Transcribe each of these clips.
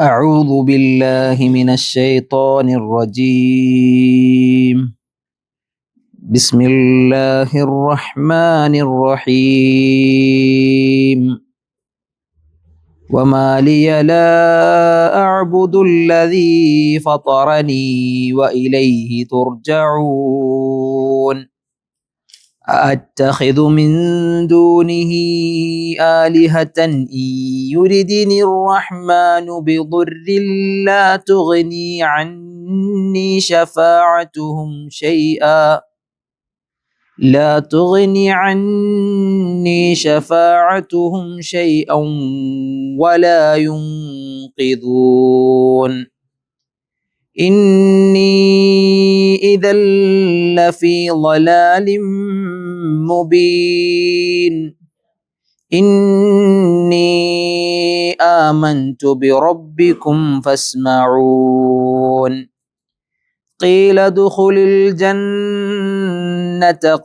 أعوذ بالله من الشيطان الرجيم. بسم الله الرحمن الرحيم. وما لي لا أعبد الذي فطرني وإليه ترجعون. أتخذ من دونه آلهة إن يردني الرحمن بضر لا تغني عني شفاعتهم شيئا ولا ينقذون. إني إذا لفي ضلال مبين. إني آمنت بربكم فاسمعون. قيل ادخل الجنة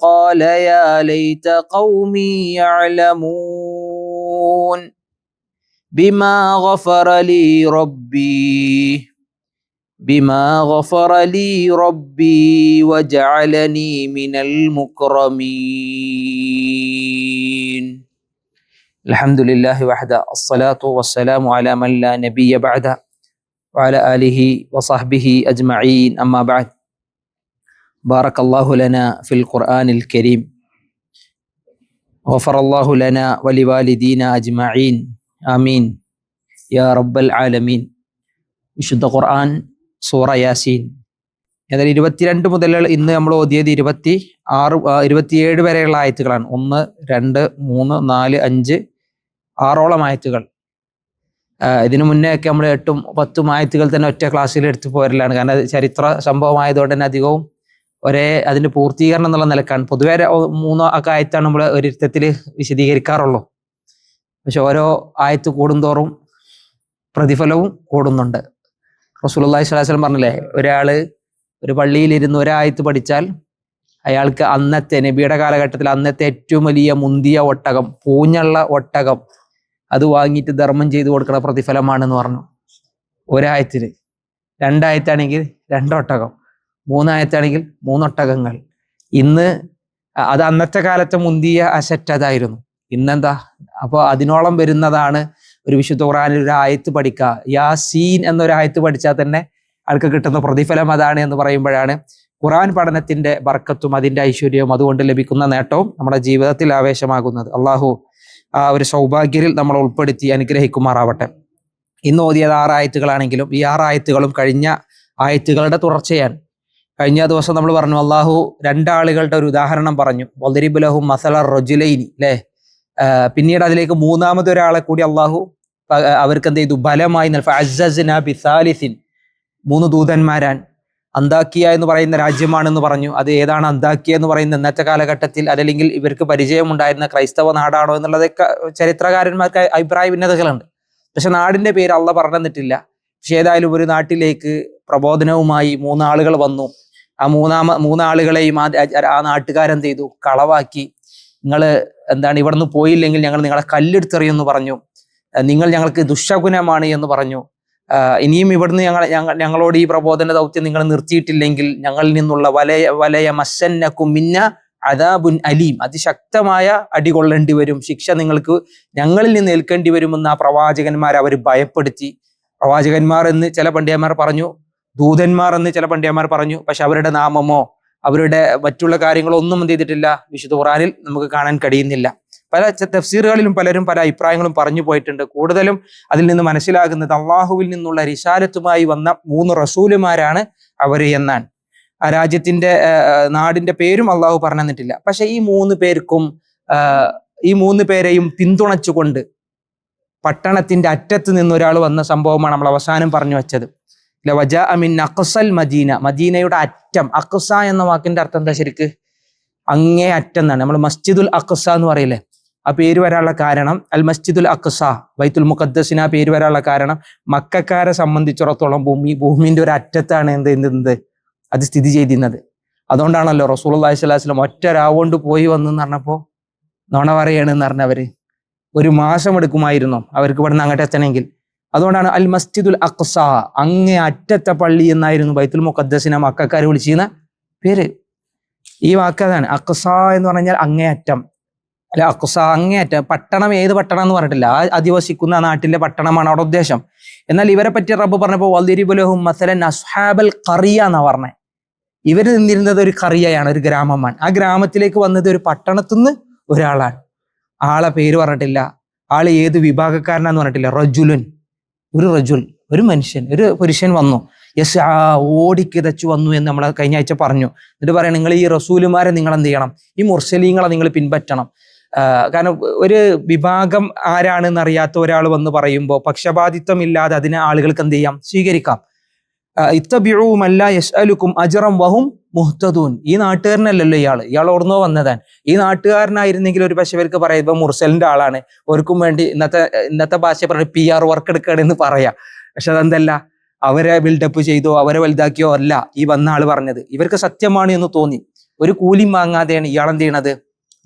قال يا ليت قومي يعلمون بما غفر لي ربي وجعلني من المكرمين. الحمد لله وحده الصلاة والسلام على من لا نبي بعده وعلى آله وصحبه أجمعين. أما بعد. بارك الله لنا في القرآن الكريم. غفر الله لنا ولوالدينا أجمعين. آمين يا رب العالمين. വിശുദ്ധ ഖുർആൻ സൂറ യാസീൻ. എന്നാൽ 22 മുതൽ ഇന്ന് നമ്മൾ ഓതിയത് 27 വരെയുള്ള ആയത്തുകളാണ്. 1, 2, 3, 4, 5, 6ഓളം ആയത്തുകൾ. ഇതിനു മുന്നേ ഒക്കെ നമ്മൾ 8ഉം 10ഉം ആയത്തുകൾ തന്നെ ഒറ്റ ക്ലാസ്സിൽ എടുത്തു പോരലാണ്. കാരണം അത് ചരിത്ര സംഭവമായതുകൊണ്ട് തന്നെ അധികവും അതിന്റെ പൂർത്തീകരണം എന്നുള്ള നിലക്കാണ്. പൊതുവെ 3 ഒക്കെ ആയത്താണ് നമ്മൾ ഒരിടത്തിൽ വിശദീകരിക്കാറുള്ളൂ. പക്ഷെ ഓരോ ആയത്ത് കൂടുന്തോറും പ്രതിഫലവും കൂടുന്നുണ്ട്. റസൂലുള്ളാഹി സ്വല്ലല്ലാഹു അലൈഹി വസല്ലം പറഞ്ഞില്ലേ, ഒരു പള്ളിയിലിരുന്ന് ഒരായത്ത് പഠിച്ചാൽ അയാൾക്ക് അന്നത്തെ നബിയുടെ കാലഘട്ടത്തിൽ അന്നത്തെ ഏറ്റവും വലിയ മുന്തിയ ഒട്ടകം, പൂഞ്ഞുള്ള ഒട്ടകം, അത് വാങ്ങിയിട്ട് ധർമ്മം ചെയ്തു കൊടുക്കുന്ന പ്രതിഫലമാണെന്ന് പറഞ്ഞു. ഒരായത്തിന്. 2 ആയത്താണെങ്കിൽ 2 ഒട്ടകം, 3 ആയത്താണെങ്കിൽ 3 ഒട്ടകങ്ങൾ. ഇന്ന് അത് അന്നത്തെ കാലത്തെ മുന്തിയ അസറ്റ് അതായിരുന്നു. ഇന്നെന്താ? അപ്പോൾ അതിനോളം വരുന്നതാണ് ഒരു വിശുദ്ധ ഖുർആനിൽ ഒരു ആയത്ത് പഠിക്കുക. യാസീൻ എന്നൊരു ആയത്ത് പഠിച്ചാൽ തന്നെ ആൾക്ക് കിട്ടുന്ന പ്രതിഫലം അതാണ് എന്ന് പറയുമ്പോഴാണ് ഖുർആൻ പഠനത്തിന്റെ ബർക്കത്തും അതിന്റെ ഐശ്വര്യവും അതുകൊണ്ട് ലഭിക്കുന്ന നേട്ടവും നമ്മുടെ ജീവിതത്തിൽ ആവേശമാകുന്നത്. അള്ളാഹു ആ ഒരു സൗഭാഗ്യത്തിൽ നമ്മൾ ഉൾപ്പെടുത്തി അനുഗ്രഹിക്കുമാറാവട്ടെ. ഇന്ന് ഓതിയത് 6 ആയത്തുകളാണെങ്കിലും ഈ 6 ആയത്തുകളും കഴിഞ്ഞ ആയത്തുകളുടെ തുടർച്ചയാണ്. കഴിഞ്ഞ ദിവസം നമ്മൾ പറഞ്ഞു, അള്ളാഹു 2 ആളുകളുടെ ഒരു ഉദാഹരണം പറഞ്ഞു. വദ്രിബ് ലഹും മസല റജുലൈനി, അല്ലേ? പിന്നീട് അതിലേക്ക് 3ാമത് ഒരാളെ കൂടി അള്ളാഹു അവർക്ക് എന്ത് ചെയ്തു? ബലമായി ഫഅസ്സസ്നാ ബിസാലിസിൻ, 3 ദൂതന്മാരാൻ. അന്താക്കിയ എന്ന് പറയുന്ന രാജ്യമാണെന്ന് പറഞ്ഞു. അത് ഏതാണ് അന്താക്കിയ എന്ന് പറയുന്ന ഇന്നത്തെ കാലഘട്ടത്തിൽ, അതല്ലെങ്കിൽ ഇവർക്ക് പരിചയമുണ്ടായിരുന്ന ക്രൈസ്തവ നാടാണോ എന്നുള്ളതൊക്കെ ചരിത്രകാരന്മാർക്ക് അഭിപ്രായ ഭിന്നതകളുണ്ട്. പക്ഷെ നാടിന്റെ പേര് അള്ള പറഞ്ഞിട്ടില്ല. പക്ഷെ ഏതായാലും ഒരു നാട്ടിലേക്ക് പ്രബോധനവുമായി 3 ആളുകൾ വന്നു. ആ 3 ആളുകളെയും ആ നാട്ടുകാരെന്ത് ചെയ്തു? കളവാക്കി. നിങ്ങൾ എന്താണ് ഇവിടുന്ന് പോയില്ലെങ്കിൽ ഞങ്ങൾ നിങ്ങളെ കല്ലെടുത്തെറിയുമെന്ന് പറഞ്ഞു. നിങ്ങൾ ഞങ്ങൾക്ക് ദുശകുനമാണ് എന്ന് പറഞ്ഞു. ഇനിയും ഇവിടുന്ന് ഞങ്ങളോട് ഈ പ്രബോധന ദൗത്യം നിങ്ങൾ നിർത്തിയിട്ടില്ലെങ്കിൽ ഞങ്ങളിൽ നിന്നുള്ള വലയ മസ്സന്നകും മിന്ന അദാബുൻ അലീം, അതിശക്തമായ അടികൊള്ളേണ്ടി വരും, ശിക്ഷ നിങ്ങൾക്ക് ഞങ്ങളിൽ നിന്ന് ഏൽക്കേണ്ടി വരുമെന്ന് ആ പ്രവാചകന്മാർ അവർ ഭയപ്പെടുത്തി. പ്രവാചകന്മാർ എന്ന് ചില പണ്ഡിതന്മാർ പറഞ്ഞു, ദൂതന്മാർ എന്ന് ചില പണ്ഡിതന്മാർ പറഞ്ഞു. പക്ഷെ അവരുടെ നാമമോ അവരുടെ മറ്റുള്ള കാര്യങ്ങളോ ഒന്നും എന്ത് ചെയ്തിട്ടില്ല, വിശുദ്ധ ഖുർആനിൽ നമുക്ക് കാണാൻ കഴിയുന്നില്ല. പല തഫ്സീറുകളിലും പലരും പല അഭിപ്രായങ്ങളും പറഞ്ഞു പോയിട്ടുണ്ട്. കൂടുതലും അതിൽ നിന്ന് മനസ്സിലാകുന്നത് അള്ളാഹുവിൽ നിന്നുള്ള റിസാലത്തുമായി വന്ന 3 റസൂലുമാരാണ് അവർ എന്നാണ്. ആ രാജ്യത്തിന്റെ നാടിന്റെ പേരും അള്ളാഹു പറഞ്ഞു തന്നിട്ടില്ല. പക്ഷെ ഈ 3 പേർക്കും ഈ 3 പേരെയും പിന്തുണച്ചുകൊണ്ട് പട്ടണത്തിന്റെ അറ്റത്ത് നിന്ന് ഒരാൾ വന്ന സംഭവമാണ് നമ്മൾ അവസാനം പറഞ്ഞു വെച്ചത്. വജാഅ മിൻ അഖ്സൽ മദീന, മദീനയുടെ അറ്റം. അഖ്സ എന്ന വാക്കിന്റെ അർത്ഥം എന്താ ശരിക്ക്? അങ്ങേ അറ്റം എന്നാണ്. നമ്മൾ മസ്ജിദുൽ അഖ്സ എന്ന് പറയില്ലേ, ആ പേര് വരാനുള്ള കാരണം അൽ മസ്ജിദുൽ അഖ്സ, ബൈത്തുൽ മുഖദ്ദസിന് ആ പേര് വരാനുള്ള കാരണം മക്കക്കാരെ സംബന്ധിച്ചിടത്തോളം ഭൂമിന്റെ ഒരു അറ്റത്താണ് എന്ത് അത് സ്ഥിതി ചെയ്തിരുന്നത്. അതുകൊണ്ടാണല്ലോ റസൂലുള്ളാഹി സ്വല്ലല്ലാഹു അലൈഹി വസല്ലം ഒറ്റ രാവുകൊണ്ട് പോയി വന്നു എന്ന് പറഞ്ഞപ്പോൾ നുണ പറയണെന്ന് പറഞ്ഞവര് 1 മാസം എടുക്കുമായിരുന്നു അവർക്ക് ഇവിടുന്ന് അങ്ങോട്ട് എത്തണമെങ്കിൽ. അതുകൊണ്ടാണ് അൽ മസ്ജിദുൽ അഖ്സ, അങ്ങേ അറ്റത്തെ പള്ളി എന്നായിരുന്നു ബൈത്തുൽ മുഖദ്ദസിനെ മക്കക്കാർ വിളിച്ചിരുന്ന പേര്. ഈ വാക്കതാണ് അഖ്സ എന്ന് പറഞ്ഞാൽ അങ്ങേയറ്റം. അല്ല, അഖ്സ അങ്ങേയറ്റം. പട്ടണം ഏത് പട്ടണം എന്ന് പറഞ്ഞിട്ടില്ല, ആ അധിവസിക്കുന്ന നാട്ടിലെ പട്ടണമാണ് അവിടെ ഉദ്ദേശം. എന്നാൽ ഇവരെ പറ്റി റബ്ബ് പറഞ്ഞപ്പോൾ വദ്രിബ് ലഹും മസലൻ അസ്ഹാബൽ ഖറിയ എന്നാ പറഞ്ഞത്. ഇവർ നിന്നിരുന്നത് ഒരു ഖറിയയാണ്, ഒരു ഗ്രാമമാണ്. ആ ഗ്രാമത്തിലേക്ക് വന്നത് ഒരു പട്ടണത്തിൽ നിന്ന് ഒരാളാണ്. ആളെ പേര് പറഞ്ഞിട്ടില്ല, ആള് ഏത് വിഭാഗക്കാരനാന്ന് പറഞ്ഞിട്ടില്ല. റജുലുൻ, ഒരു റജുൽ, ഒരു മനുഷ്യൻ, ഒരു പുരുഷൻ വന്നു. യസ് ഓടിക്കിതച്ചു വന്നു എന്ന് നമ്മൾ കഴിഞ്ഞ ആഴ്ച പറഞ്ഞു. എന്നിട്ട് പറയാം, നിങ്ങൾ ഈ റസൂലുമാരെ നിങ്ങൾ എന്ത് ചെയ്യണം, ഈ മുർസലീങ്ങളെ നിങ്ങൾ പിൻപറ്റണം. കാരണം ഒരു വിഭാഗം ആരാണെന്ന് അറിയാത്ത ഒരാൾ വന്ന് പറയുമ്പോൾ പക്ഷപാതിത്വം ഇല്ലാതെ അതിനെ ആളുകൾക്ക് എന്ത് ചെയ്യാം, സ്വീകരിക്കാം. ഇത്തബിഉ മല്ല യസ്അലുക്കും അജ്റൻ വഹും മുഹ്തദൂൻ. ഈ നാട്ടുകാരനല്ലല്ലോ ഇയാൾ ഓർന്നോ വന്നതാണ്. ഈ നാട്ടുകാരനായിരുന്നെങ്കിൽ ഒരു പക്ഷേ ഇവർക്ക് പറയാം ഇപ്പൊ മുർസലിന്റെ ആളാണ്, അവർക്കും വേണ്ടി ഇന്നത്തെ ഭാഷ പറഞ്ഞ PR വർക്ക് എടുക്കുകയാണെന്ന് പറയാം. പക്ഷെ അതെന്തല്ല, അവരെ ബിൽഡപ്പ് ചെയ്തോ അവരെ വലുതാക്കിയോ അല്ല ഈ വന്ന ആള് പറഞ്ഞത്. ഇവർക്ക് സത്യമാണ് എന്ന് തോന്നി. ഒരു കൂലിയും വാങ്ങാതെയാണ് ഇയാൾ എന്ത് ചെയ്യണത്,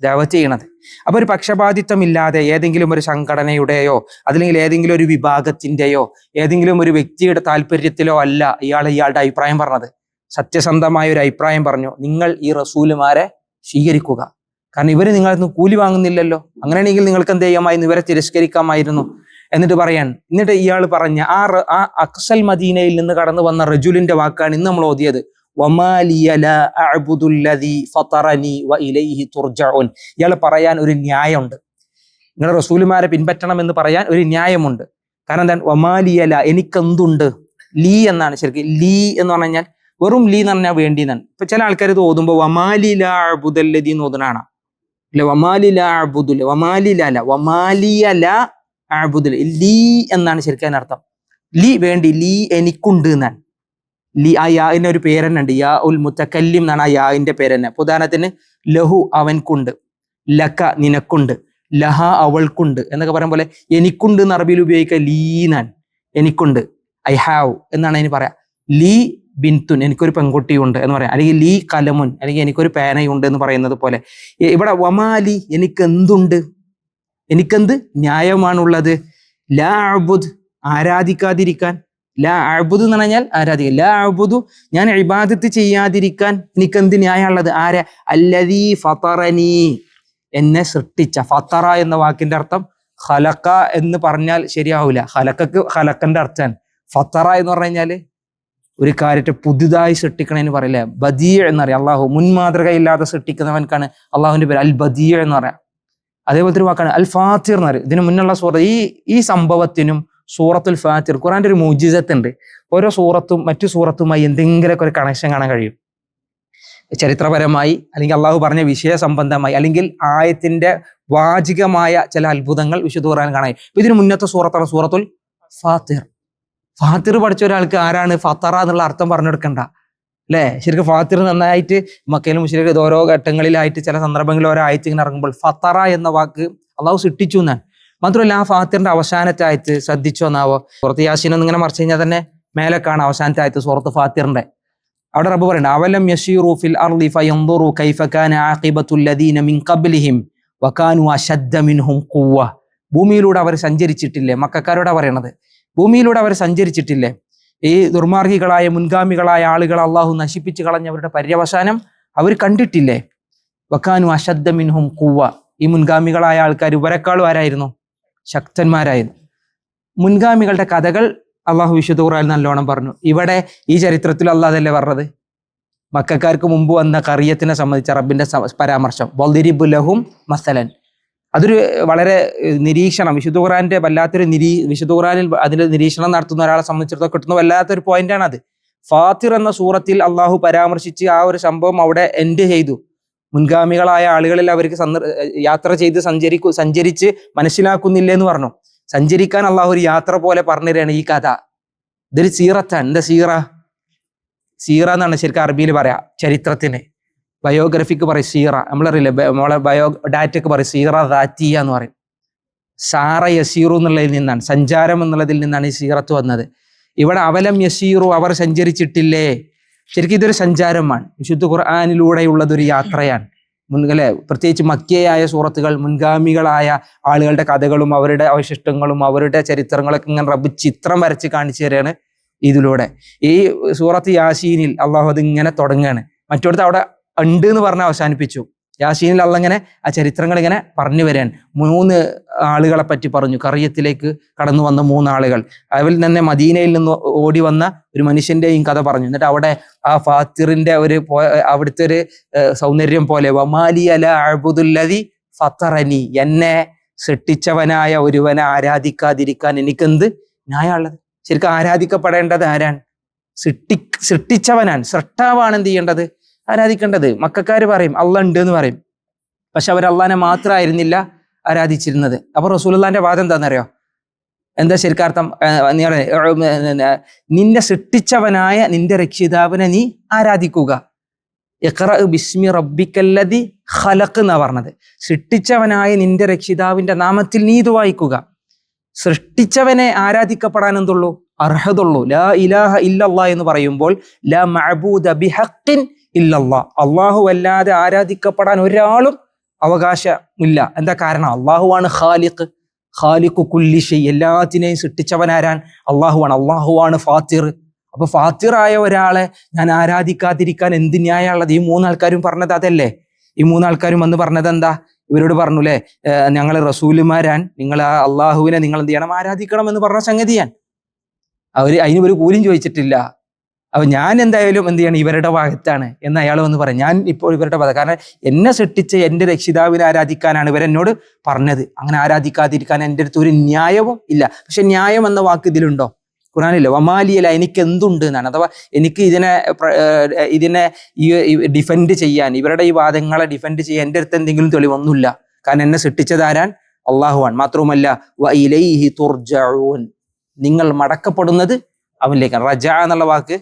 ദഅവത്ത് ചെയ്യണത്. അപ്പൊ ഒരു പക്ഷപാതിത്വം ഇല്ലാതെ ഏതെങ്കിലും ഒരു സംഘടനയുടെയോ അല്ലെങ്കിൽ ഏതെങ്കിലും ഒരു വിഭാഗത്തിന്റെയോ ഏതെങ്കിലും ഒരു വ്യക്തിയുടെ താല്പര്യത്തിലോ അല്ല ഇയാളുടെ അഭിപ്രായം പറഞ്ഞത്. സത്യസന്ധമായ ഒരു അഭിപ്രായം പറഞ്ഞു, നിങ്ങൾ ഈ റസൂലുമാരെ സ്വീകരിക്കുക. കാരണം ഇവര് നിങ്ങളൊന്നും കൂലി വാങ്ങുന്നില്ലല്ലോ. അങ്ങനെയാണെങ്കിൽ നിങ്ങൾക്ക് എന്ത് ചെയ്യാമായിരുന്നു, ഇവരെ തിരസ്കരിക്കാമായിരുന്നു. എന്നിട്ട് എന്നിട്ട് ഇയാൾ പറഞ്ഞ ആ അക്സൽ മദീനയിൽ നിന്ന് കടന്നു വന്ന റജുലിന്റെ വാക്കാണ് ഇന്ന് നമ്മൾ ഓതിയത്. ഇയാൾ പറയാൻ ഒരു ന്യായമുണ്ട്. നിങ്ങളുടെ റസൂലുമാരെ പിൻപറ്റണം എന്ന് പറയാൻ ഒരു ന്യായമുണ്ട്. കാരണം എന്താണ്, വമാലിയല, എനിക്കെന്തുണ്ട്. ലീ എന്നാണ് ശരിക്കും. ലീ എന്ന് പറഞ്ഞാൽ വെറും ലീ എന്ന് പറഞ്ഞാൽ വേണ്ടി എന്നാണ്. ഇപ്പൊ ചില ആൾക്കാർ ഇത് ഓതുമ്പോ വമാലിലി എന്ന് ഓതുനാണ്. ഇല്ല, വമാലിയല അഅ്ബുദു ലീ എന്നാണ് ശരിക്കും അതിനർത്ഥം. ലീ വേണ്ടി, ലീ എനിക്കുണ്ട് എന്നാണ്. ലീ ആ യാഇന്റെ ഒരു പേര് തന്നെ ഉണ്ട്, യാ ഉൽ മുത്തക്കല്ലിം എന്നാണ് ആ യാഇന്റെ പേര് തന്നെ. ഉദാഹരണത്തിന് ലഹു അവൻക്കുണ്ട്, ലക നിനക്കുണ്ട്, ലഹ അവൾക്കുണ്ട് എന്നൊക്കെ പറയുന്ന പോലെ എനിക്കുണ്ട് എന്ന് അറബിയിൽ ഉപയോഗിക്കുക ലീനാൻ, എനിക്കുണ്ട്, ഐ ഹാവ് എന്നാണ് അതിന് പറയാം. ലീ ബിൻതുൻ, എനിക്കൊരു പെൺകുട്ടിയുണ്ട് എന്ന് പറയാം. അല്ലെങ്കിൽ ലീ കലമുൻ, അല്ലെങ്കിൽ എനിക്കൊരു പേനയുണ്ട് എന്ന് പറയുന്നത് പോലെ ഇവിടെ വമാലി, എനിക്കെന്തുണ്ട്, എനിക്കെന്ത് ന്യായമാണുള്ളത്. ലാ അഅ്ബുദ്, ആരാധിക്കാതിരിക്കാൻ. ലാ അഅ്ബുദു എന്ന് പറഞ്ഞാൽ ആരാധിക്കുക. ലാ അഅ്ബുദു, ഞാൻ ഇബാദത്ത് ചെയ്യാതിരിക്കാൻ എനിക്കെന്ത് ന്യായമുള്ളത്. ആരാ? അല്ലദീ ഫതറനി, എന്നെ സൃഷ്ടിച്ച. ഫതറ എന്ന വാക്കിന്റെ അർത്ഥം ഖലഖ എന്ന് പറഞ്ഞാൽ ശരിയാവില്ല. ഖലഖക്ക് ഖലഖന്റെ അർത്ഥമാണ്. ഫതറ എന്ന് പറഞ്ഞു കഴിഞ്ഞാല് ഒരു കാര്യത്തെ പുതുതായി സൃഷ്ടിക്കണേന്ന് പറയില്ലേ, ബദീ എന്നറിയാം. അള്ളാഹു മുൻമാതൃകയില്ലാതെ സൃഷ്ടിക്കുന്നവൻക്കാണ് അള്ളാഹുവിന്റെ പേര് അൽ ബദീ എന്ന് പറയാം. അതേപോലത്തെ ഒരു വാക്കാണ് അൽ ഫാത്തിർ എന്ന് പറയും. ഇതിന് മുന്നുള്ള സൂറത്ത്, ഈ സംഭവത്തിനും സൂറത്തുൽ ഫാത്തിർ, ഖുർആന്റെ ഒരു മുഅ്ജിസത്തുണ്ട്. ഓരോ സൂറത്തും മറ്റു സൂറത്തുമായി എന്തെങ്കിലുമൊക്കെ ഒരു കണക്ഷൻ കാണാൻ കഴിയും. ചരിത്രപരമായി, അല്ലെങ്കിൽ അള്ളാഹു പറഞ്ഞ വിഷയ സംബന്ധമായി, അല്ലെങ്കിൽ ആയത്തിന്റെ വാചികമായ ചില അത്ഭുതങ്ങൾ വിശുദ്ധ ഖുർആൻ കാണാം. ഇതിന് മുന്നത്തെ സൂറത്താണ് സൂറത്തുൽ ഫാത്തിർ. ഫാത്തിർ പഠിച്ച ഒരാൾക്ക് ആരാണ് ഫത്തറ എന്നുള്ള അർത്ഥം പറഞ്ഞെടുക്കണ്ട അല്ലേ? ശരിക്കും ഫാത്തിർ നന്നായിട്ട് മക്കയിലും മുസ്ലിം ഓരോ ഘട്ടങ്ങളിലായിട്ട് ചില സന്ദർഭങ്ങളിൽ ഓരോ ആയത്ത് ഇങ്ങനെ ഇറങ്ങുമ്പോൾ ഫത്തറ എന്ന വാക്ക് അള്ളാഹു സൃഷ്ടിച്ചു എന്നാണ്. മാത്രമല്ല ആ ഫാത്തിറിന്റെ അവസാനത്തെ ആയത്ത് ശ്രദ്ധിച്ചോ എന്നാവോ, സൂറത്ത് യാസീൻ ഒന്നിങ്ങനെ മറിച്ച് കഴിഞ്ഞാൽ തന്നെ മേലെ കാണാം അവസാനത്തെ ആയത്ത് സൂറത്ത് ഫാത്തിറിന്റെ. അവിടെ റബ്ബ് പറയുന്നുണ്ട്, അവലം യശീറു ഫിൽ അർളി ഫയൻദുറു കൈഫ കാന ആഖിബത്തുൽ ലദീന മിൻ ഖബ്ലിഹിം വകാനു അശദ്ദ മിൻഹും ഖുവ്വ. ഭൂമിയിലൂടെ അവർ സഞ്ചരിച്ചിട്ടില്ലേ, മക്കക്കാരോടാ പറയണത്. ഭൂമിയിലൂടെ അവർ സഞ്ചരിച്ചിട്ടില്ലേ, ഈ ദുർമാർഗികളായ മുൻഗാമികളായ ആളുകൾ അള്ളാഹു നശിപ്പിച്ചു കളഞ്ഞവരുടെ പര്യവസാനം അവർ കണ്ടിട്ടില്ലേ. വകാനു അശദ്ദ മിൻഹും ഖുവ്വ, ഈ മുൻഗാമികളായ ആൾക്കാർ ഇവരെക്കാളും ആരായിരുന്നു, ശക്തന്മാരായിരുന്നു. മുൻഗാമികളുടെ കഥകൾ അള്ളാഹു വിശുദ്ധ ഖുർആനിൽ നല്ലോണം പറഞ്ഞു. ഇവിടെ ഈ ചരിത്രത്തിൽ അള്ളാഹ് അതല്ലേ പറഞ്ഞത്, മക്കക്കാർക്ക് മുമ്പ് വന്ന ഖറിയത്തിനെ സംബന്ധിച്ച റബ്ബിന്റെ പരാമർശം വദ്രിബ് ലഹും മസലൻ. അതൊരു വളരെ നിരീക്ഷണം, വിശുദ്ധ ഖുർആന്റെ വല്ലാത്തൊരു വിശുദ്ധ ഖുർആനിൽ അതിന്റെ നിരീക്ഷണം നടത്തുന്ന ഒരാളെ സംബന്ധിച്ചിടത്തോളം കിട്ടുന്ന വല്ലാത്തൊരു പോയിന്റാണ് അത്. ഫാത്തിർ എന്ന സൂറത്തിൽ അള്ളാഹു പരാമർശിച്ച് ആ ഒരു സംഭവം അവിടെ എൻഡ് ചെയ്തു. മുൻഗാമികളായ ആളുകളിൽ അവർക്ക് യാത്ര ചെയ്ത് സഞ്ചരിച്ച് മനസ്സിലാക്കുന്നില്ല എന്ന് പറഞ്ഞു. സഞ്ചരിക്കാൻ അള്ളാഹു ഒരു യാത്ര പോലെ പറഞ്ഞുതരാണ് ഈ കഥ. ഇതൊരു സീറത്താണ്. എന്താ സീറ എന്നാണ് ശരിക്കും അറബിയിൽ പറയാ. ചരിത്രത്തിന് ബയോഗ്രഫിക്ക് പറയും സീറ. നമ്മളറിയില്ലേ, നമ്മളെ ഡാറ്റയ്ക്ക് പറയും സീറ ദാറ്റിയ എന്ന് പറയും. സാറ യസീറു എന്നുള്ളതിൽ നിന്നാണ്, സഞ്ചാരം എന്നുള്ളതിൽ നിന്നാണ് ഈ സീറത്ത് വന്നത്. ഇവിടെ അവലം യസീറു, അവർ സഞ്ചരിച്ചിട്ടില്ലേ. ശരിക്കും ഇതൊരു സഞ്ചാരമാണ്, വിശുദ്ധ ഖുർആനിലൂടെയുള്ളതൊരു യാത്രയാണ്. അല്ലെ, പ്രത്യേകിച്ച് മക്കിയായ സൂറത്തുകൾ മുൻഗാമികളായ ആളുകളുടെ കഥകളും അവരുടെ അവശിഷ്ടങ്ങളും അവരുടെ ചരിത്രങ്ങളൊക്കെ ഇങ്ങനെ റബ്ബ് ചിത്രം വരച്ച് കാണിച്ചു തരികയാണ് ഇതിലൂടെ. ഈ സൂറത്ത് യാസീനിൽ അള്ളാഹു അത് ഇങ്ങനെ തുടങ്ങുകയാണ്. മറ്റൊരുത്ത് അവിടെ ഉണ്ട് എന്ന് പറഞ്ഞ് അവസാനിപ്പിച്ചു. യാസീനിൽ അള്ളാഹ് ഇങ്ങനെ ആ ചരിത്രങ്ങൾ ഇങ്ങനെ പറഞ്ഞു വരാൻ 3 ആളുകളെ പറ്റി പറഞ്ഞു. ഖറിയത്തിലേക്ക് കടന്നു വന്ന 3 ആളുകൾ, അതിൽ തന്നെ മദീനയിൽ നിന്ന് ഓടി വന്ന ഒരു മനുഷ്യന്റെയും കഥ പറഞ്ഞു. എന്നിട്ട് അവിടെ ആ ഫാത്തിറിന്റെ അവിടുത്തെ ഒരു സൗന്ദര്യം പോലെ വമാലി അല അഅ്ബുദുല്ലദി ഫത്തറനി, എന്നെ സൃഷ്ടിച്ചവനായ ഒരുവനെ ആരാധിക്കാതിരിക്കാൻ എനിക്കെന്ത് ന്യായമുള്ളത്? ശരിക്കും ആരാധിക്കപ്പെടേണ്ടത് ആരാണ്? സൃഷ്ടിച്ചവനാണ്, സൃഷ്ടാവാണ് എന്ത് ചെയ്യേണ്ടത്? ആരാധിക്കേണ്ടത്. മക്കാര് പറയും അള്ളാഹ് ഉണ്ട് എന്ന് പറയും, പക്ഷെ അവർ അള്ളാഹിനെ മാത്രമായിരുന്നില്ല ആരാധിച്ചിരുന്നത്. അപ്പൊ റസൂലുള്ളാഹിന്റെ വാദം എന്താണെന്നറിയോ? എന്താ ശരിക്കാർത്ഥം? നിന്നെ സൃഷ്ടിച്ചവനായ നിന്റെ രക്ഷിതാവിനെ നീ ആരാധിക്കുക. ഇഖ്റ ബിസ്മി റബ്ബിക്കല്ലദി ഖലഖ് എന്നാ പറഞ്ഞത്. സൃഷ്ടിച്ചവനായ നിന്റെ രക്ഷിതാവിന്റെ നാമത്തിൽ നീ ഇത് വായിക്കുക. സൃഷ്ടിച്ചവനെ ആരാധിക്കപ്പെടാൻ എന്തുള്ളൂ? അർഹതുള്ളൂ. ലാ ഇലാഹ ഇല്ലല്ലാഹ് എന്ന് പറയുമ്പോൾ ലാ മഅബൂദ ബിഹഖ്ഖിൻ ഇല്ലല്ലാഹ്, അള്ളാഹു അല്ലാതെ ആരാധിക്കപ്പെടാൻ ഒരാളും അവകാശമില്ല. എന്താ കാരണം? അള്ളാഹുവാണ് ഖാലിഖ്, ഖാലിഖു കുല്ലി ഷൈ, എല്ലാത്തിനെയും സൃഷ്ടിച്ചവനാരാൻ? അള്ളാഹുവാണ്. അള്ളാഹുവാണ് ഫാത്തിർ. അപ്പൊ ഫാത്തിറായ ഒരാളെ ഞാൻ ആരാധിക്കാതിരിക്കാൻ എന്ത് ന്യായമുള്ളത്? ഈ 3 ആൾക്കാരും പറഞ്ഞത് അതല്ലേ? ഈ 3 ആൾക്കാരും വന്ന് പറഞ്ഞത് എന്താ? ഇവരോട് പറഞ്ഞുല്ലേ, ഞങ്ങൾ റസൂലുമാരാൻ, നിങ്ങൾ ആ അള്ളാഹുവിനെ നിങ്ങൾ എന്ത് ചെയ്യണം? ആരാധിക്കണം എന്ന് പറഞ്ഞ സംഗതിയാണ്. അതിന് ഒരു കൂലിയും ചോദിച്ചിട്ടില്ല. അപ്പൊ ഞാൻ എന്തായാലും എന്ത് ചെയ്യണം? ഇവരുടെ ഭാഗത്താണ് എന്ന് അയാൾ വന്ന് പറയും. ഞാൻ ഇപ്പോൾ ഇവരുടെ ഭാഗം, കാരണം എന്നെ സൃഷ്ടിച്ച് എൻ്റെ രക്ഷിതാവിനെ ആരാധിക്കാനാണ് ഇവരെന്നോട് പറഞ്ഞത്. അങ്ങനെ ആരാധിക്കാതിരിക്കാൻ എൻ്റെ അടുത്ത് ഒരു ന്യായവും ഇല്ല. പക്ഷെ ന്യായം എന്ന വാക്ക് ഇതിലുണ്ടോ? ഖുർആനില്ല. വമാലിയല, എനിക്ക് എന്തുണ്ട് എന്നാണ്. അഥവാ എനിക്ക് ഇതിനെ ഡിഫെൻഡ് ചെയ്യാൻ, ഇവരുടെ ഈ വാദങ്ങളെ ഡിഫെൻഡ് ചെയ്യാൻ എൻ്റെ അടുത്ത് എന്തെങ്കിലും തെളിവൊന്നുമില്ല. കാരണം എന്നെ സൃഷ്ടിച്ചത് ആരാൻ? അള്ളാഹുവാൻ. മാത്രവുമല്ല വ ഇലൈഹി തുർജഊൻ, നിങ്ങൾ മടക്കപ്പെടുന്നത് അവനിലേക്കാണ്. റജ എന്നുള്ള വാക്ക്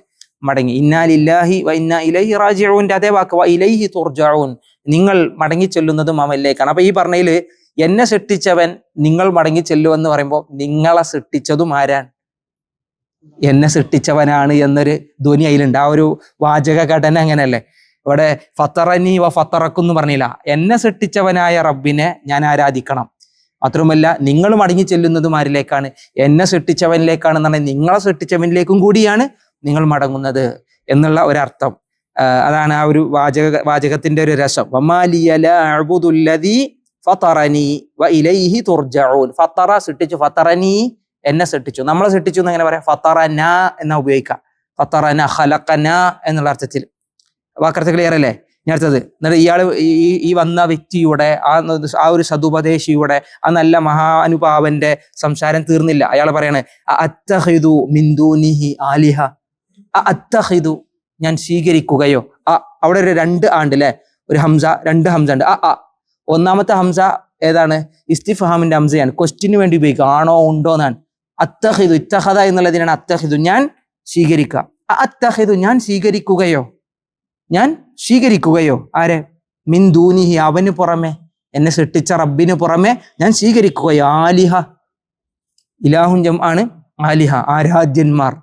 മടങ്ങി. ഇന്നാ ലില്ലാഹി വ ഇന്നാ ഇലൈഹി റാജിഊന്റെ അതേ വാക്ക് വ ഇലൈഹി തുർജഊൻ, നിങ്ങൾ മടങ്ങി ചെല്ലുന്നതും അവനിലേക്കാണ്. അപ്പൊ ഈ പറഞ്ഞതിൽ എന്നെ സൃഷ്ടിച്ചവൻ നിങ്ങൾ മടങ്ങി ചെല്ലുമെന്ന് പറയുമ്പോൾ നിങ്ങളെ സൃഷ്ടിച്ചതും ആരാൻ? എന്നെ സൃഷ്ടിച്ചവനാണ് എന്നൊരു ധ്വനി അതിലുണ്ട്. ആ ഒരു വാചക ഘടന അങ്ങനെയല്ലേ? ഇവിടെ ഫത്തറനി വ ഫത്തറക്കും എന്ന് പറഞ്ഞില്ല. എന്നെ സൃഷ്ടിച്ചവനായ റബ്ബിനെ ഞാൻ ആരാധിക്കണം. മാത്രമല്ല നിങ്ങൾ മടങ്ങി ചെല്ലുന്നതും ആരിലേക്കാണ്? എന്നെ സൃഷ്ടിച്ചവനിലേക്കാണെന്ന് പറഞ്ഞാൽ നിങ്ങളെ സൃഷ്ടിച്ചവനിലേക്കും കൂടിയാണ് നിങ്ങൾ മടങ്ങുന്നത് എന്നുള്ള ഒരർത്ഥം. അതാണ് ആ ഒരു വാചകത്തിന്റെ ഒരു രസം. വമാലിയ ലാ അഅ്ബുദുല്ലദീ ഫതറനി വ ഇലൈഹി തുർജഊൻ. ഫത്തറ സൃഷ്ടിച്ചു, ഫത്തറനി എന്നെ സൃഷ്ടിച്ചു. നമ്മളെ സൃഷ്ടിച്ചു എന്ന് എങ്ങനെ പറയാം? ഫത്തറന എന്നാ ഉപയോഗിക്കാം. ഫത്തറന ഖലഖന എന്നുള്ള അർത്ഥത്തിൽ. വാക്കർത്ഥ ക്ലിയർ അല്ലേ? ഞാൻ അടുത്തത്, എന്നിട്ട് ഇയാൾ ഈ വന്ന വ്യക്തിയുടെ ആ ഒരു സതുപദേശിയുടെ ആ നല്ല മഹാനുഭാവന്റെ സംസാരം തീർന്നില്ല. അയാൾ പറയാണ് അത്തഖിദു മിൻ ദൂനിഹി ആലിഹ, അത്തഖിദു ഞാൻ സ്വീകരിക്കുകയോ. അവിടെ ഒരു 2 ആണ്ട് അല്ലെ, ഒരു ഹംസ, 2 ഹംസ ഉണ്ട്. ഒന്നാമത്തെ ഹംസ ഏതാണ്? ഇസ്തിഫഹാമിന്റെ ഹംസയാണ്, ക്വസ്റ്റിന് വേണ്ടി ഉപയോഗിക്കുക. ആണോ ഉണ്ടോ എന്നാണ്. അത്തഖിദു, ഇത്തഖദ എന്നുള്ളതിനാണ് അത്തഖിദു, ഞാൻ സ്വീകരിക്കുക. അത്തഖിദു ഞാൻ സ്വീകരിക്കുകയോ, ഞാൻ സ്വീകരിക്കുകയോ. ആരെ? മിൻ ദൂനിഹി അവന് പുറമെ, എന്നെ സൃഷ്ടിച്ച റബ്ബിന് പുറമെ ഞാൻ സ്വീകരിക്കുകയോ. ആലിഹ, ഇലാഹുൻ ജംആണ് ആലിഹ, ആരാധ്യന്മാർ.